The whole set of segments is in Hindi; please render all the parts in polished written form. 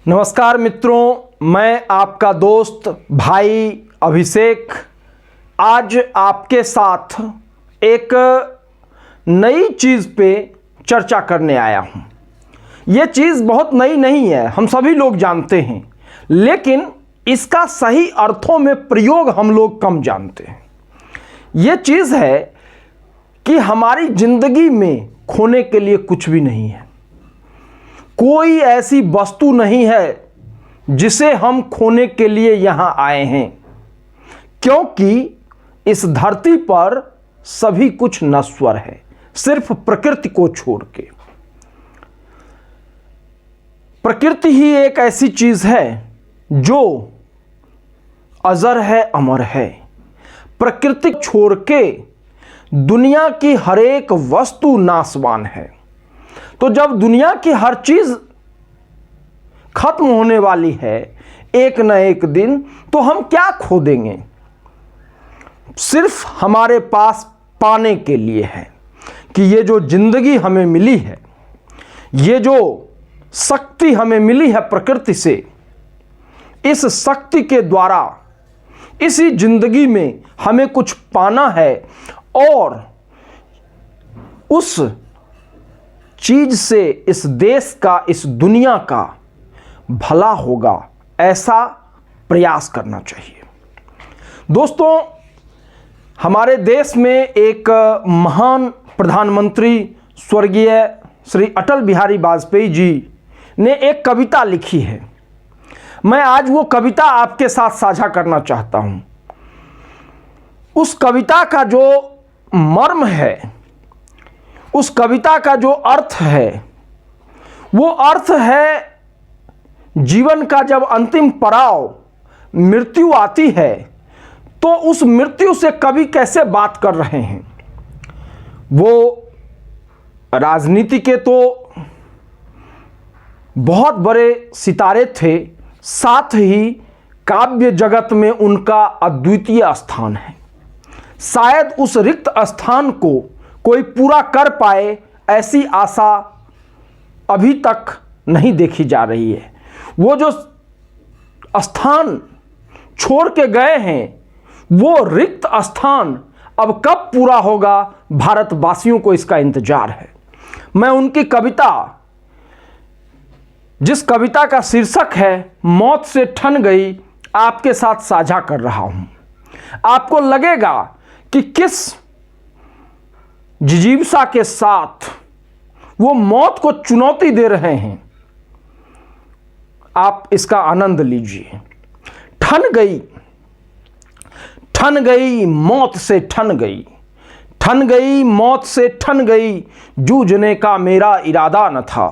नमस्कार मित्रों, मैं आपका दोस्त भाई अभिषेक आज आपके साथ एक नई चीज़ पे चर्चा करने आया हूँ। ये चीज़ बहुत नई नहीं है, हम सभी लोग जानते हैं, लेकिन इसका सही अर्थों में प्रयोग हम लोग कम जानते हैं। ये चीज़ है कि हमारी ज़िंदगी में खोने के लिए कुछ भी नहीं है। कोई ऐसी वस्तु नहीं है जिसे हम खोने के लिए यहाँ आए हैं, क्योंकि इस धरती पर सभी कुछ नश्वर है, सिर्फ प्रकृति को छोड़ के। प्रकृति ही एक ऐसी चीज है जो अजर है, अमर है। प्रकृति छोड़ के दुनिया की हर एक वस्तु नाशवान है। तो जब दुनिया की हर चीज खत्म होने वाली है एक न एक दिन, तो हम क्या खो देंगे? सिर्फ हमारे पास पाने के लिए है कि ये जो जिंदगी हमें मिली है, ये जो शक्ति हमें मिली है प्रकृति से, इस शक्ति के द्वारा इसी जिंदगी में हमें कुछ पाना है और उस चीज से इस देश का, इस दुनिया का भला होगा, ऐसा प्रयास करना चाहिए। दोस्तों, हमारे देश में एक महान प्रधानमंत्री स्वर्गीय श्री अटल बिहारी वाजपेयी जी ने एक कविता लिखी है। मैं आज वो कविता आपके साथ साझा करना चाहता हूं। उस कविता का जो मर्म है, उस कविता का जो अर्थ है, वो अर्थ है जीवन का जब अंतिम पड़ाव मृत्यु आती है, तो उस मृत्यु से कवि कैसे बात कर रहे हैं। वो राजनीति के तो बहुत बड़े सितारे थे, साथ ही काव्य जगत में उनका अद्वितीय स्थान है। शायद उस रिक्त स्थान को कोई पूरा कर पाए, ऐसी आशा अभी तक नहीं देखी जा रही है। वो जो स्थान छोड़ के गए हैं, वो रिक्त स्थान अब कब पूरा होगा, भारतवासियों को इसका इंतजार है। मैं उनकी कविता, जिस कविता का शीर्षक है मौत से ठन गई, आपके साथ साझा कर रहा हूं। आपको लगेगा कि किस जिजीविषा के साथ वो मौत को चुनौती दे रहे हैं। आप इसका आनंद लीजिए। ठन गई, ठन गई मौत से ठन गई, ठन गई मौत से ठन गई, जूझने का मेरा इरादा न था,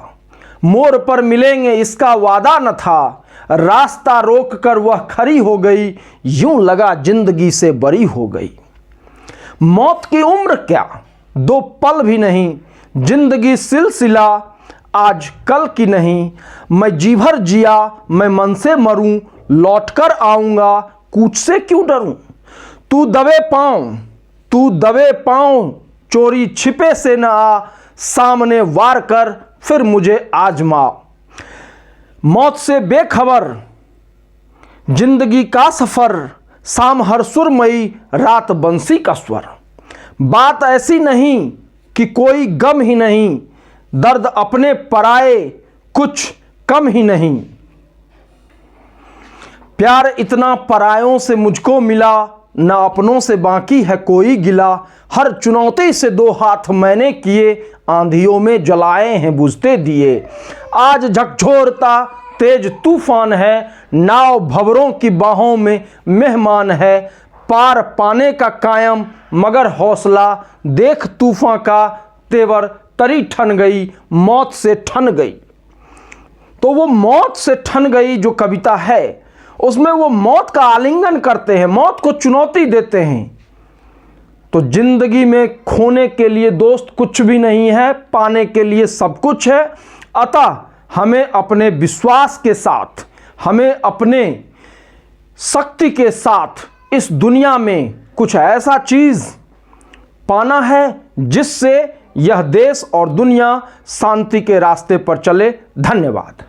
मोड़ पर मिलेंगे इसका वादा न था, रास्ता रोक कर वह खड़ी हो गई, यूं लगा जिंदगी से बरी हो गई। मौत की उम्र क्या, 2 पल भी नहीं, जिंदगी सिलसिला आज कल की नहीं, मैं जी भर जिया मैं मन से मरूं, लौट कर आऊंगा कूच से क्यों डरूं। तू दबे पांव, तू दबे पांव, चोरी छिपे से न आ, सामने वार कर फिर मुझे आजमा। मौत से बेखबर जिंदगी का सफर, शाम हर सुरमई रात बंसी का स्वर। बात ऐसी नहीं कि कोई गम ही नहीं, दर्द अपने पराए कुछ कम ही नहीं। प्यार इतना परायों से मुझको मिला, ना अपनों से बाकी है कोई गिला। हर चुनौती से 2 हाथ मैंने किए, आंधियों में जलाए हैं बुझते दिए। आज झकझोरता तेज तूफान है, नाव भंवरों की बाहों में मेहमान है। पार पाने का कायम मगर हौसला, देख तूफान का तेवर तरी ठन गई, मौत से ठन गई। तो वो मौत से ठन गई जो कविता है, उसमें वो मौत का आलिंगन करते हैं, मौत को चुनौती देते हैं। तो जिंदगी में खोने के लिए दोस्त कुछ भी नहीं है, पाने के लिए सब कुछ है। अतः हमें अपने विश्वास के साथ, हमें अपने शक्ति के साथ इस दुनिया में कुछ ऐसा चीज पाना है जिससे यह देश और दुनिया शांति के रास्ते पर चले। धन्यवाद।